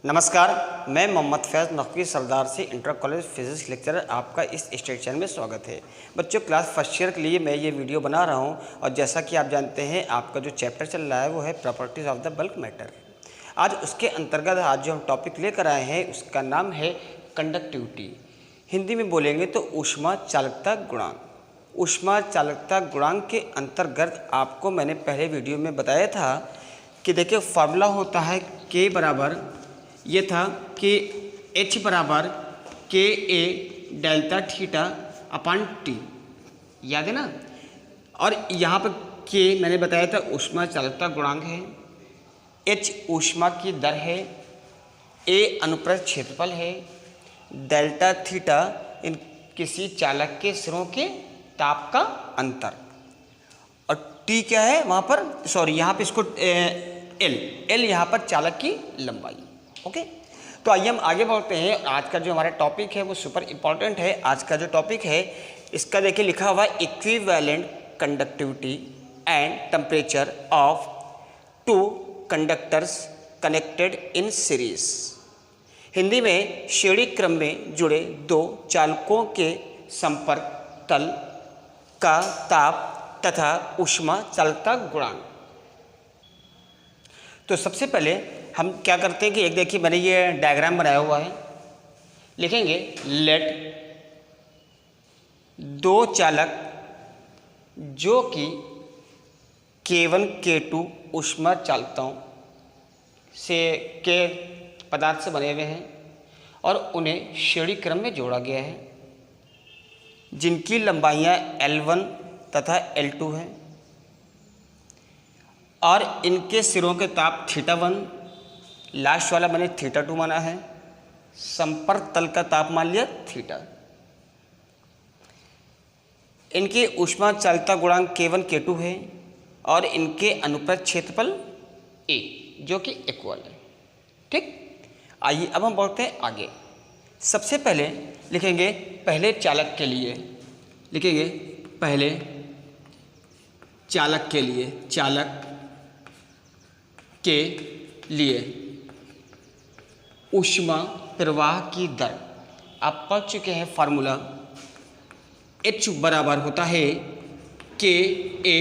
नमस्कार, मैं मोहम्मद फैज़ नकवी सरदार से इंटर कॉलेज फिजिक्स लेक्चरर आपका इस स्टेट चैनल में स्वागत है। बच्चों, क्लास फर्स्ट ईयर के लिए मैं ये वीडियो बना रहा हूँ और जैसा कि आप जानते हैं आपका जो चैप्टर चल रहा है वो है properties of the bulk matter. आज उसके अंतर्गत आज जो हम टॉपिक लेकर आए हैं उसका नाम है कंडक्टिविटी। हिंदी में बोलेंगे तो ऊष्मा चालकता गुणांक। ऊष्मा चालकता गुणांक के अंतर्गत आपको मैंने पहले वीडियो में बताया था कि देखिए फार्मूला होता है के बराबर, ये था कि H बराबर के ए डेल्टा थीटा अपान टी, याद है ना। और यहाँ पर के मैंने बताया था ऊष्मा चालकता गुणांक है, H ऊष्मा की दर है, A अनुप्रस्थ क्षेत्रफल है, डेल्टा थीटा इन किसी चालक के सिरों के ताप का अंतर, और T क्या है वहाँ पर, सॉरी यहाँ पे इसको L यहाँ पर चालक की लंबाई। ओके, तो आइए हम आगे बढ़ते हैं। आज का जो हमारा टॉपिक है वो सुपर इम्पॉर्टेंट है। आज का जो टॉपिक है इसका देखिए लिखा हुआ है equivalent conductivity and temperature of two conductors connected in series. Hindi में श्रेणी क्रम में जुड़े दो चालकों के संपर्क तल का ताप तथा ऊष्मा चालकता गुणांक। तो सबसे पहले हम क्या करते हैं कि एक देखिए मैंने ये डायग्राम बनाया हुआ है, लिखेंगे लेट दो चालक जो कि K1 K2 ऊष्मा चालकताओं से के पदार्थ से बने हुए हैं और उन्हें श्रेणी क्रम में जोड़ा गया है, जिनकी लंबाइयाँ L1 तथा L2 हैं और इनके सिरों के ताप θ1, लास्ट वाला मैंने θ2 माना है, संपर्क तल का ताप मान लिया θ। इनकी ऊष्मा चालकता गुणांक K1 K2 है और इनके अनुप्रस्थ क्षेत्रफल A जो कि इक्वल है। ठीक, आइए अब हम बढ़ते हैं आगे। सबसे पहले लिखेंगे पहले चालक के लिए, लिखेंगे पहले चालक के लिए, चालक के लिए ऊष्मा प्रवाह की दर आप पढ़ चुके हैं फार्मूला। H बराबर होता है के ए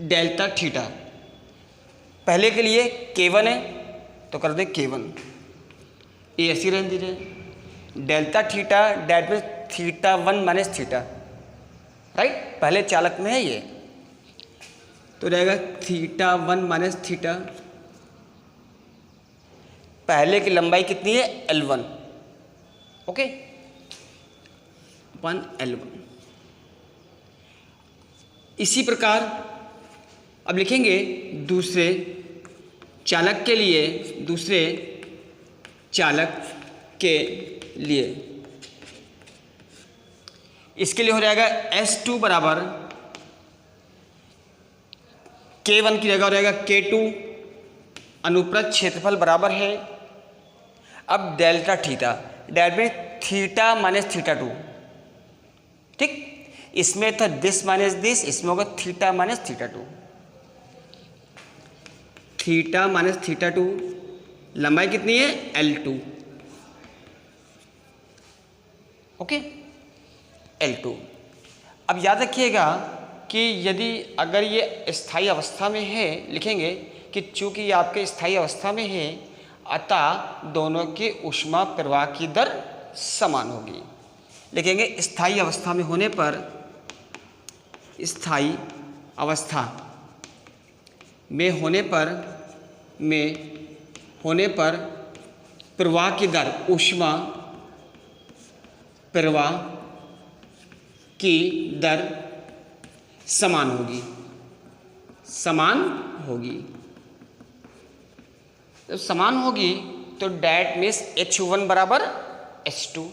डेल्टा थीटा। पहले के लिए K1 है तो कर दें K1, ये ऐसी रहने दीजिए। Delta theta that means θ1 minus theta, right, पहले चालक में है ये, तो रहेगा θ1 माइनस थीटा। पहले की लंबाई कितनी है L1, ओके, अपन L1। इसी प्रकार अब लिखेंगे दूसरे चालक के लिए, दूसरे चालक के लिए इसके लिए हो जाएगा S2 बराबर K1 की जगह हो जाएगा K2, अनुप्रस्थ क्षेत्रफल बराबर है अब delta theta, that mean θ minus θ2। ठीक, इसमें था दिस माइनस दिस, इसमें होगा θ माइनस θ2, θ माइनस θ2। लंबाई कितनी है L2, ओके, L2। अब याद रखिएगा कि यदि अगर ये स्थायी अवस्था में है, लिखेंगे कि चूंकि ये आपके स्थायी अवस्था में है अतः दोनों की ऊष्मा प्रवाह की दर समान होगी। लिखेंगे स्थायी अवस्था में होने पर, स्थायी अवस्था में होने पर प्रवाह की दर, ऊष्मा प्रवाह की दर समान होगी, समान होगी। जब समान होगी तो डैट मीन्स H1 बराबर H2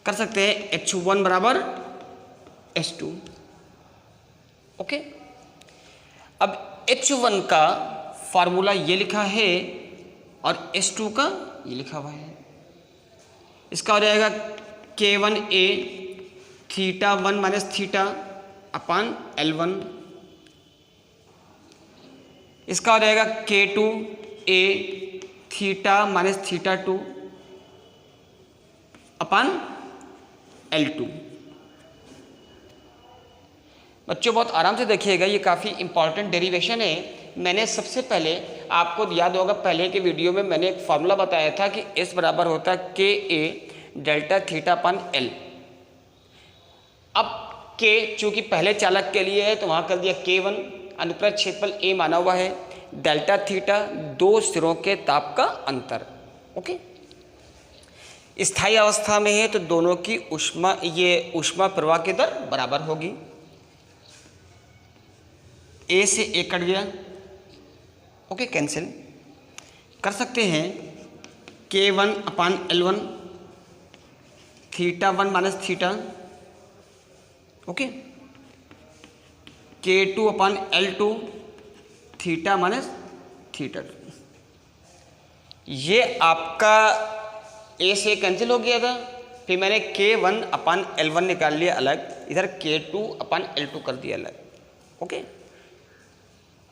कर सकते हैं, H1 बराबर H2, ओके। अब H1 का फार्मूला ये लिखा है और H2 का ये लिखा हुआ है। इसका हो जाएगा K1A θ1 माइनस θ अपान L1, इसका हो जाएगा K2A थीटा माइनस थीटा 2 अपन L2। बच्चों बहुत आराम से देखिएगा, ये काफ़ी इंपॉर्टेंट डेरिवेशन है। मैंने सबसे पहले आपको याद होगा, पहले के वीडियो में मैंने एक फॉर्मूला बताया था कि S बराबर होता है के ए डेल्टा थीटा अपन L। अब K चूंकि पहले चालक के लिए है तो वहाँ कर दिया K1, अनुप्रस्थ क्षेत्रफल A माना हुआ है, डेल्टा थीटा दो सिरों के ताप का अंतर। ओके, स्थायी अवस्था में है तो दोनों की ऊष्मा, ये ऊष्मा प्रवाह की दर बराबर होगी। ए से ए कट गया, ओके, कैंसिल कर सकते हैं। K1 अपान L1 theta 1 minus theta, okay, K2 अपान L2 थीटा माइनस थीटा 2। ये आपका ए से कैंसिल हो गया था, फिर मैंने K1 अपान L1 निकाल लिया अलग, इधर K2 अपान L2 कर दिया अलग। ओके,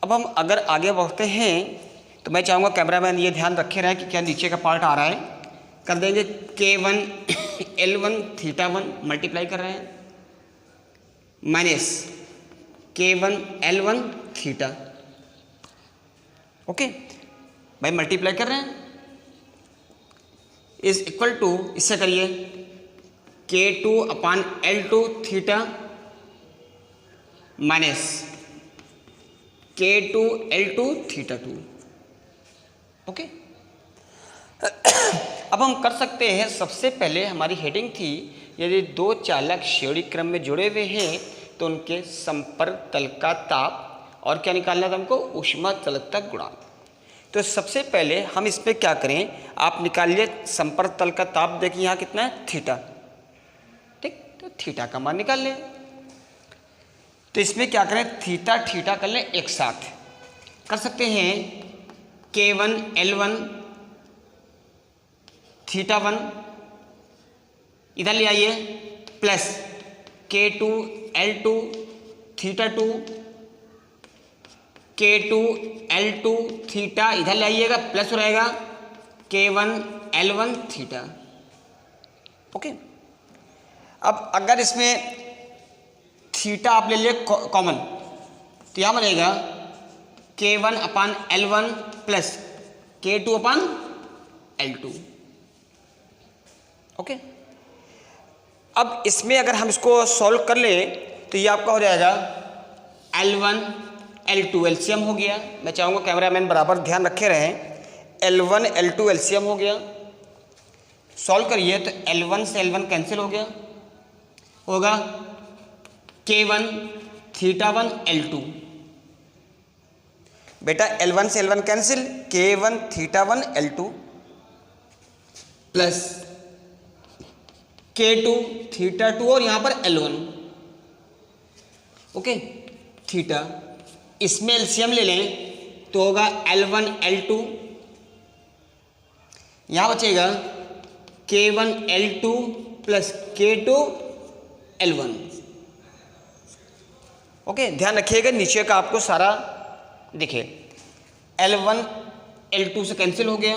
अब हम अगर आगे बढ़ते हैं तो मैं चाहूँगा कैमरामैन ये ध्यान रखे रहे कि क्या नीचे का पार्ट आ रहा है। कर देंगे K1 L1 थीटा 1 मल्टीप्लाई कर रहे हैं minus K1 L1 theta, okay भाई, मल्टीप्लाई कर रहे हैं, इज इक्वल टू, इससे करिए K2 अपान L2 theta minus K2 L2 theta 2। Okay, अब हम कर सकते हैं, सबसे पहले हमारी हेडिंग थी यदि दो चालक श्रेणी क्रम में जुड़े हुए हैं तो उनके संपर्क तल का ताप और क्या निकालना था हमको, ऊष्मा चालकता गुणांक। तो सबसे पहले हम इस पर क्या करें, आप निकालिए संपर्क तल का ताप। देखिए यहाँ कितना है, थीटा, ठीक, तो थीटा का मान निकाल लें। तो इसमें क्या करें, थीटा थीटा कर लें एक साथ, कर सकते हैं K1 L1 थीटा 1 इधर ले आइए, plus K2 L2 theta 2, K2 L2 theta इधर ले आइएगा, प्लस हो रहेगा K1 L1 थीटा। ओके, अब अगर इसमें थीटा आप ले लिए कॉमन तो यहाँ बनेगा K1 अपान L1 प्लस K2 अपान L2। ओके, अब इसमें अगर हम इसको सॉल्व कर ले तो ये आपका हो जाएगा L1 L2 एलसीएम हो गया। मैं चाहूँगा कैमरामैन बराबर ध्यान रखे रहें, L1 L2 एलसीएम हो गया। सॉल्व करिए तो L1 से L1 कैंसिल हो गया, होगा K1 थीटा 1 L2। बेटा L1 से L1 cancel, K1 theta 1 L2 plus K2 theta 2 और यहाँ पर L1, ओके, थीटा, इसमें एलसीएम ले लें तो होगा L1 L2, यहाँ बचेगा K1 L2 plus K2 L1। Okay, ध्यान रखिएगा नीचे का आपको सारा दिखे, L1 L2 से कैंसिल हो गया।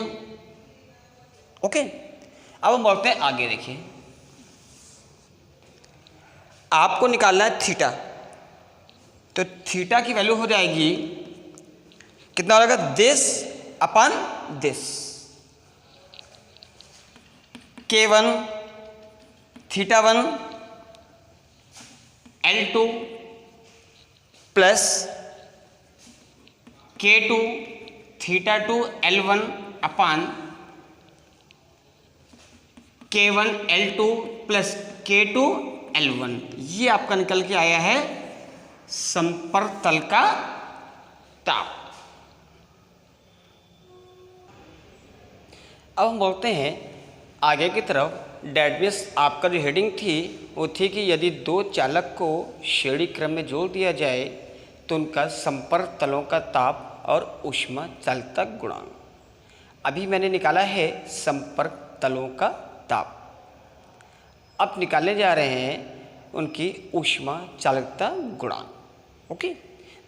ओके, अब हम बढ़ते हैं आगे। देखिए आपको निकालना है थीटा, तो थीटा की वैल्यू हो जाएगी कितना हो जाएगा, this upon this, K1 theta 1 L2 plus K2 theta 2 L1 upon K1 L2 plus K2 L1। ये आपका निकल के आया है संपर्क तल का ताप। अब हम बोलते हैं आगे की तरफ। डेट मीन्स आपका जो हेडिंग थी वो थी कि यदि दो चालक को श्रेणी क्रम में जोड़ दिया जाए तो उनका संपर्क तलों का ताप और ऊष्मा चालकता गुणांक। अभी मैंने निकाला है संपर्क तलों का ताप, अब निकालने जा रहे हैं उनकी ऊष्मा चालकता गुणांक। ओके,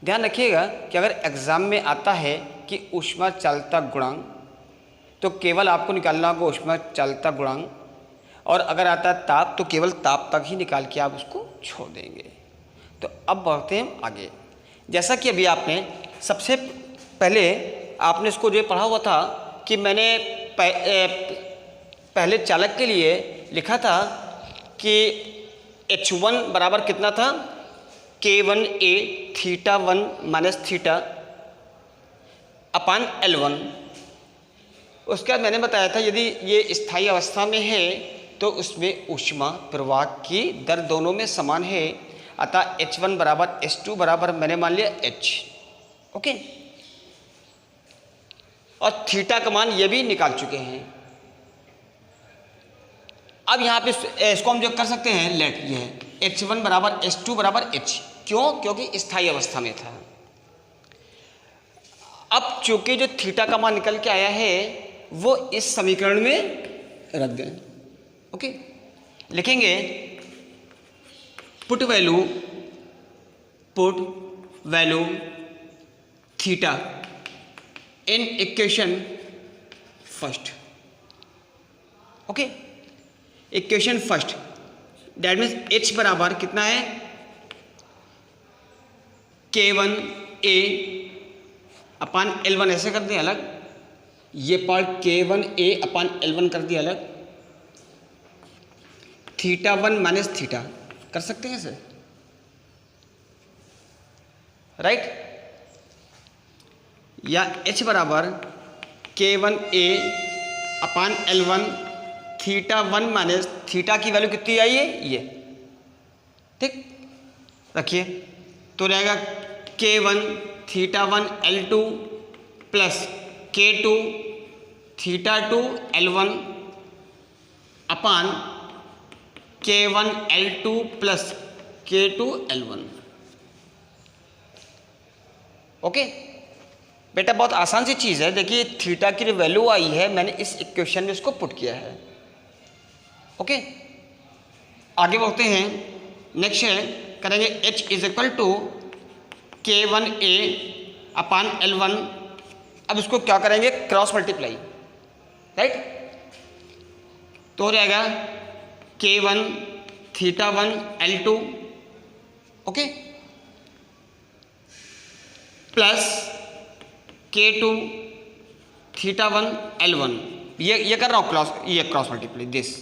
ध्यान रखिएगा कि अगर एग्जाम में आता है कि ऊष्मा चालकता गुणांक तो केवल आपको निकालना होगा ऊष्मा चालकता गुणांक, और अगर आता है ताप तो केवल ताप तक ही निकाल के आप उसको छोड़ देंगे। तो अब बढ़ते हैं आगे। जैसा कि अभी आपने सबसे पहले आपने इसको जो पढ़ा हुआ था कि मैंने पहले चालक के लिए लिखा था कि H1 बराबर कितना था, K1A θ1 minus theta upon L1। उसके बाद मैंने बताया था यदि ये स्थायी अवस्था में है तो उसमें ऊष्मा प्रवाह की दर दोनों में समान है, अतः H1 बराबर H2 बराबर मैंने मान लिया H। ओके, और थीटा का मान ये भी निकाल चुके हैं। अब यहाँ पे इसको हम जो कर सकते हैं लेट ये है H1 बराबर H2 बराबर H। क्यों? क्योंकि स्थायी अवस्था में था। अब चूंकि जो थीटा का मान निकल के आया है वो इस समीकरण में रख दें। ओके, लिखेंगे put value theta in equation first. Okay, equation first that means H बराबर कितना है, K1A अपान L1 ऐसे कर दिया अलग, ये पार्ट K1A अपान L1 कर दिया अलग, θ1 माइनस थीटा कर सकते हैं इसे, राइट। या H बराबर K1A upon L1 θ1 minus theta की वैल्यू कितनी आई है ये, ठीक रखिए। तो रहेगा K1 θ1 L2 plus K2 θ2 L1 upon K1 L2 plus K2 L1। Okay बेटा, बहुत आसान सी चीज़ है। देखिए थीटा की जो वैल्यू आई है मैंने इस इक्वेशन में इसको पुट किया है। ओके, आगे बढ़ते हैं। नेक्स्ट है करेंगे H is equal to K1A upon L1। अब इसको क्या करेंगे, क्रॉस मल्टीप्लाई, राइट। तो हो जाएगा K1 θ1 L2 okay plus K2 θ1 L1। ये कर रहा हूँ ये cross multiply this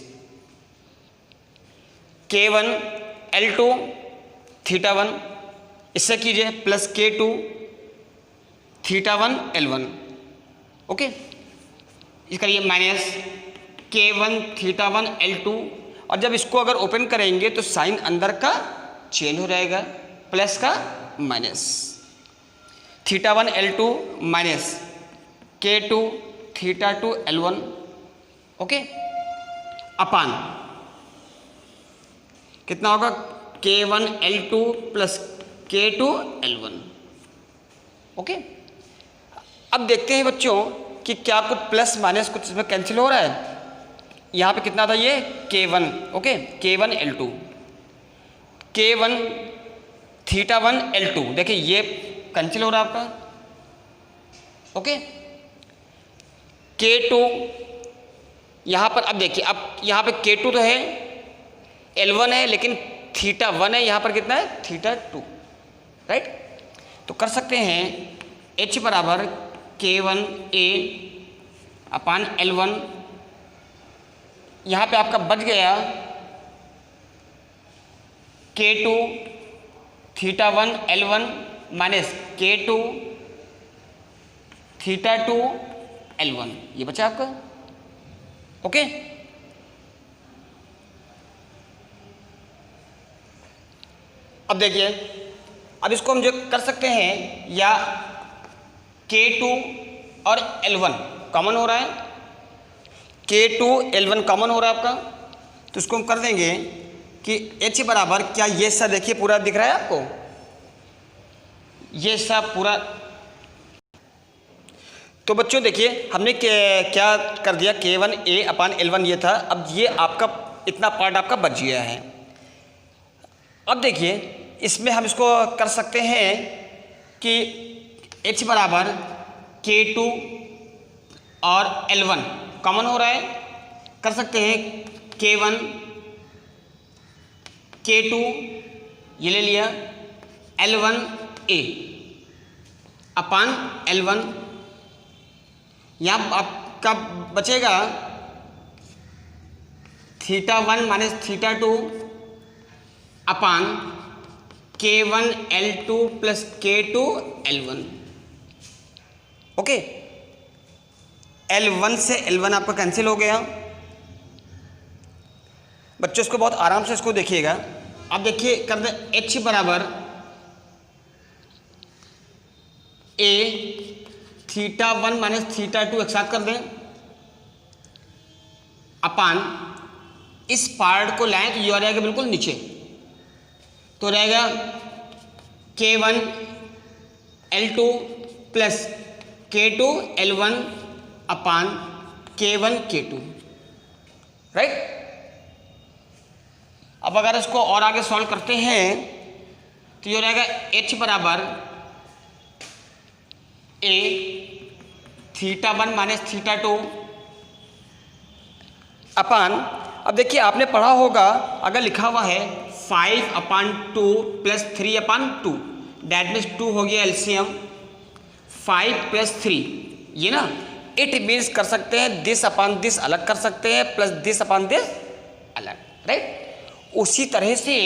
K1 L2 θ1 इससे कीजिए प्लस K2 θ1 L1। ओके, इस करिए माइनस K1 θ1 L2, और जब इसको अगर ओपन करेंगे तो साइन अंदर का चेंज हो जाएगा, प्लस का minus θ1 L2 minus K2 θ2 L1। Okay, अपान कितना होगा K1 L2 plus K2 L1। Okay, अब देखते हैं बच्चों कि क्या कुछ प्लस माइनस कुछ इसमें कैंसिल हो रहा है। यहाँ पे कितना था ये K1, okay K1 L2 K1 θ1 L2, देखिए ये कैंसिल हो रहा है आपका। ओके, K2 यहाँ पर अब देखिए, अब यहाँ पे K2 तो है, L1 है, लेकिन θ1 है, यहाँ पर कितना है θ2, राइट। तो कर सकते हैं H बराबर K1A अपान L1। यहाँ पे आपका बच गया K2 θ1 L1 minus K2 θ2 L1, ये बचा आपका। ओके, अब देखिए, अब इसको हम जो कर सकते हैं, या K2 और L1 कॉमन हो रहा है, K2 L1 कॉमन हो रहा है आपका, तो इसको हम कर देंगे कि H बराबर, क्या ये सब देखिए पूरा दिख रहा है आपको, ये सब पूरा। तो बच्चों देखिए हमने क्या कर दिया, K1A अपान L1 ये था, अब ये आपका इतना पार्ट आपका बच गया है। अब देखिए इसमें हम इसको कर सकते हैं कि H बराबर K2 और L1 कॉमन हो रहा है, कर सकते हैं K1 K2 ये ले लिया, L1A अपान L1, यहाँ आपका बचेगा θ1 माइनस θ2 अपान K1 L2 plus K2 L1। Okay, L1 से L1 आपका कैंसिल हो गया। बच्चों इसको बहुत आराम से इसको देखिएगा। अब देखिए कर दे H बराबर A θ1 माइनस θ2 एक साथ कर दें अपान इस पार्ट को लाएं तो ये आ जाएगा बिल्कुल नीचे, तो रहेगा K1 L2 plus K2 L1 upon K1 K2, right. अब अगर इसको और आगे सॉल्व करते हैं तो ये रहेगा H बराबर A θ1 माइनस θ2 अपान, अब देखिए आपने पढ़ा होगा अगर लिखा हुआ है 5/2 प्लस 3/2, डैट मीन्स 2 हो गया एलसीएम, 5 प्लस 3 ये ना, इट मीन्स कर सकते हैं दिस अपान दिस अलग कर सकते हैं प्लस दिस अपान दिस अलग, राइट। उसी तरह से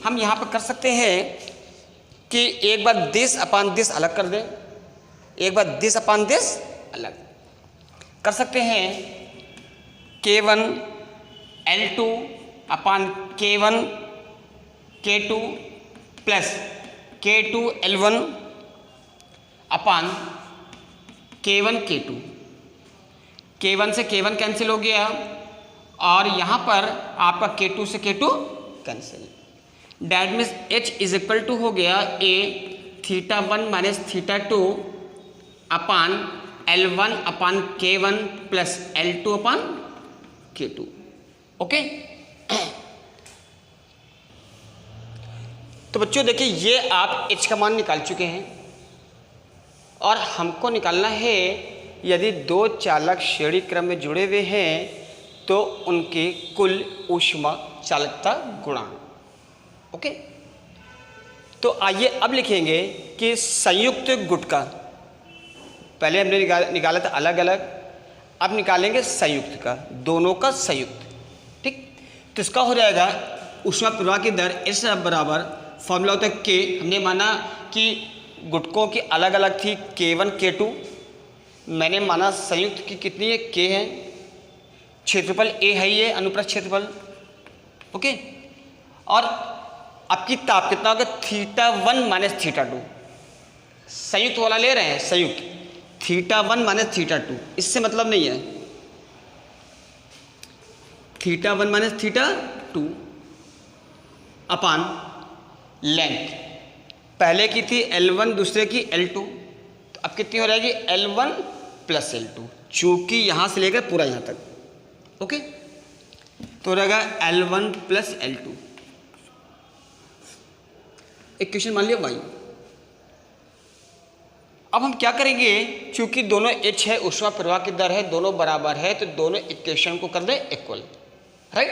हम यहाँ पर कर सकते हैं कि एक बार दिस अपान दिस अलग कर दें, एक बार दिस अपान दिस अलग कर सकते हैं। K1 L2 अपान K1 K2 plus K2 L1 upon K1 K2, K1 से K1 कैंसिल हो गया और यहाँ पर आपका K2 से K2 cancel, that means H is equal to हो गया A θ1 minus θ2 upon L1 upon K1 plus L2 upon K2, okay. तो बच्चों देखिए ये आप H का मान निकाल चुके हैं और हमको निकालना है यदि दो चालक श्रेणी क्रम में जुड़े हुए हैं तो उनकी कुल ऊष्मा चालकता गुणांक, ओके। तो आइए अब लिखेंगे कि संयुक्त गुट का, पहले हमने निकाला था अलग अलग, अब निकालेंगे संयुक्त का, दोनों का संयुक्त, ठीक। तो इसका हो जाएगा ऊष्मा प्रवाह की दर इस बराबर, फॉर्मूला होता है K, हमने माना कि गुटकों की अलग अलग थी K1 K2, मैंने माना संयुक्त की कितनी है K है, क्षेत्रफल A है ये अनुप्रस्थ क्षेत्रफल, ओके। और आपकी ताप कितना होगा θ1 माइनस θ2, संयुक्त वाला ले रहे हैं संयुक्त θ1 माइनस θ2, इससे मतलब नहीं है θ1 माइनस θ2 अपान लेंथ, पहले की थी L1 दूसरे की L2, तो अब कितनी हो जाएगी L1 प्लस L2, चूंकि यहाँ से लेकर पूरा यहाँ तक, ओके। तो रहेगा L1 प्लस L2, इक्वेशन मान लिया y। अब हम क्या करेंगे, चूंकि दोनों H है, ऊष्मा प्रवाह की दर है, दोनों बराबर है, तो दोनों इक्वेशन को कर दें इक्वल, राइट।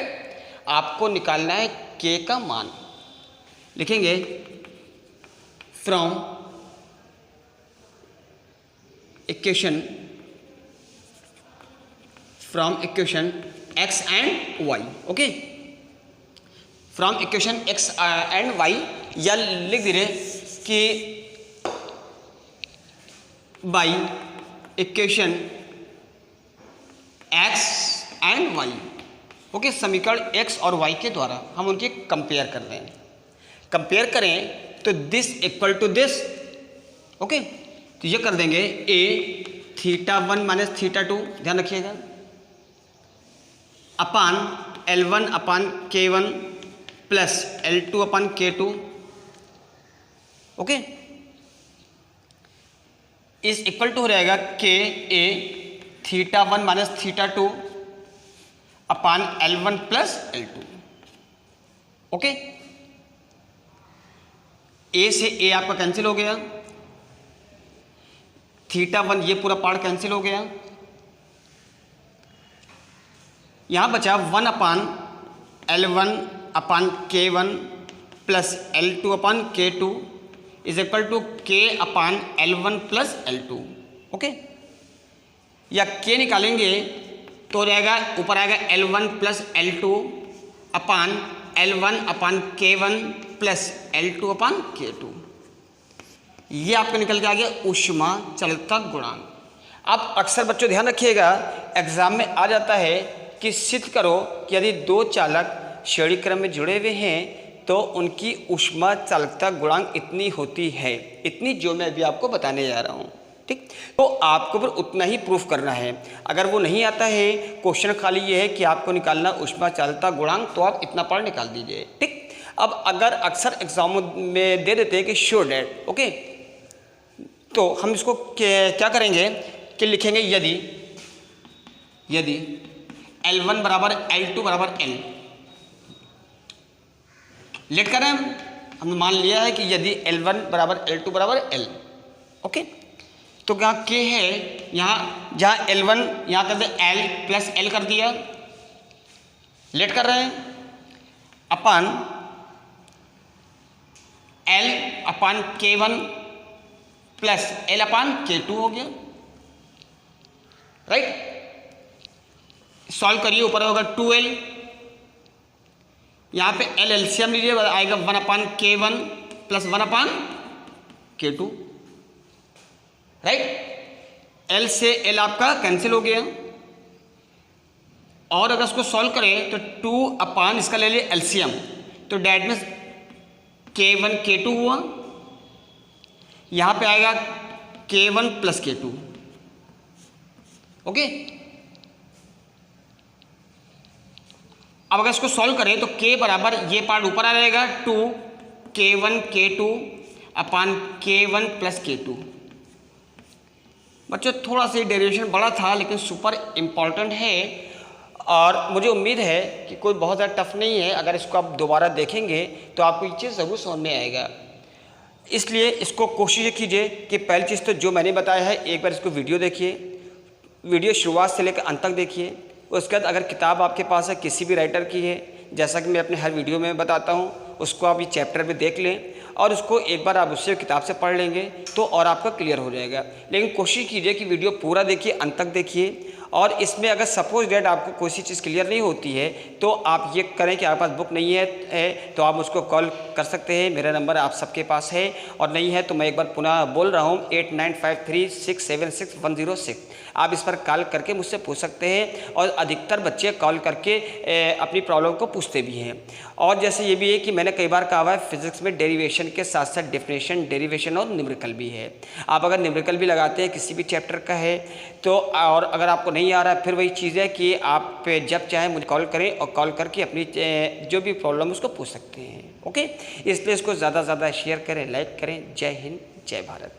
आपको निकालना है K का मान, लिखेंगे from equation x and y, okay. From equation x and y, या लिख दीजिए कि by equation x and y, okay. समीकरण x और y के द्वारा हम उनके कंपेयर कर रहे हैं, कंपेयर करें तो this equal to this, okay. तो ये कर देंगे A θ1 माइनस θ2, ध्यान रखिएगा, upon L1 upon K1 plus L2 upon K2, okay. इस इक्वल टू हो जाएगा K A θ1 minus θ2 upon L1 plus L2, okay. A से A आपका कैंसिल हो गया, θ1 ये पूरा पार्ट कैंसिल हो गया, यहाँ बचा 1/L1/K1 plus L2/K2 is equal to K/L1 plus L2। Okay, या K निकालेंगे तो रहेगा ऊपर आएगा L1 plus L2/L1/K1 plus L2/K2। ये आपका निकल के आ गया ऊष्मा चालकता गुणांक। अब अक्सर बच्चों ध्यान रखिएगा, एग्जाम में आ जाता है कि सिद्ध करो कि यदि दो चालक श्रेणी क्रम में जुड़े हुए हैं तो उनकी ऊष्मा चालकता गुणांक इतनी होती है, इतनी जो मैं अभी आपको बताने जा रहा हूँ। ठीक, तो आपको फिर उतना ही प्रूफ करना है। अगर वो नहीं आता है, क्वेश्चन खाली ये है कि आपको निकालना ऊष्मा चालकता गुणांक, तो आप इतना पढ़ निकाल दीजिए। ठीक, अब अगर अक्सर एग्जाम में दे देते हैं कि श्योर डेट, ओके, तो हम इसको क्या करेंगे कि लिखेंगे यदि L1 बराबर L2 बराबर L, लेट करें हमने मान लिया है कि यदि L1 बराबर L2 बराबर L, ओके, तो यहाँ K है, यहाँ जहाँ L1 यहाँ कर दे L प्लस L कर दिया, लेट कर रहे हैं अपन L/K1 प्लस L/K2 हो गया, राइट। सॉल्व करिए, ऊपर होगा 2L, यहाँ पे L एलसीएम लीजिए, आएगा 1/K1 plus 1/K2, right. L से L आपका कैंसिल हो गया, और अगर इसको सॉल्व करें तो 2/ इसका ले लिए एलसीएम, तो डेट मीन्स K1 K2 हुआ, यहाँ पे आएगा K1 प्लस K2, ओके। अब अगर इसको सॉल्व करें तो K बराबर ये पार्ट ऊपर आ जाएगा 2K1 K2/K1 प्लस K2। बच्चों थोड़ा सा डेरिवेशन बड़ा था लेकिन सुपर इम्पॉर्टेंट है, और मुझे उम्मीद है कि कोई बहुत ज़्यादा टफ नहीं है। अगर इसको आप दोबारा देखेंगे तो आपको ये चीज़ ज़रूर समझ में आएगा। इसलिए इसको कोशिश कीजिए कि पहली चीज़ तो जो मैंने बताया है, एक बार इसको वीडियो देखिए, वीडियो शुरुआत से लेकर अंत तक देखिए। उसके बाद अगर किताब आपके पास है, किसी भी राइटर की है, जैसा कि मैं अपने हर वीडियो में बताता हूँ, उसको आप ये चैप्टर में देख लें और उसको एक बार आप उससे किताब से पढ़ लेंगे तो और आपका क्लियर हो जाएगा। लेकिन कोशिश कीजिए कि वीडियो पूरा देखिए, अंत तक देखिए। और इसमें अगर सपोज डेट आपको कोई सी चीज़ क्लियर नहीं होती है तो आप ये करें कि आपके पास बुक नहीं है तो आप मुझको कॉल कर सकते हैं, मेरा नंबर आप सबके पास है। और नहीं है तो मैं एक बार पुनः बोल रहा हूँ 8953676106, आप इस पर कॉल करके मुझसे पूछ सकते हैं। और अधिकतर बच्चे कॉल करके अपनी प्रॉब्लम को पूछते भी हैं। और जैसे ये भी है कि मैंने कई बार कहा हुआ है फिजिक्स में डेरिवेशन के साथ साथ डेफिनेशन, डेरिवेशन और न्यूमेरिकल भी है। आप अगर न्यूमेरिकल भी लगाते हैं किसी भी चैप्टर का है तो, और अगर आपको नहीं आ रहा है, फिर वही चीज़ है कि आप जब चाहें मुझे कॉल करें और कॉल करके अपनी जो भी प्रॉब्लम उसको पूछ सकते हैं। ओके, इसलिए इसको ज़्यादा से ज़्यादा शेयर करें, लाइक करें। जय हिंद, जय भारत।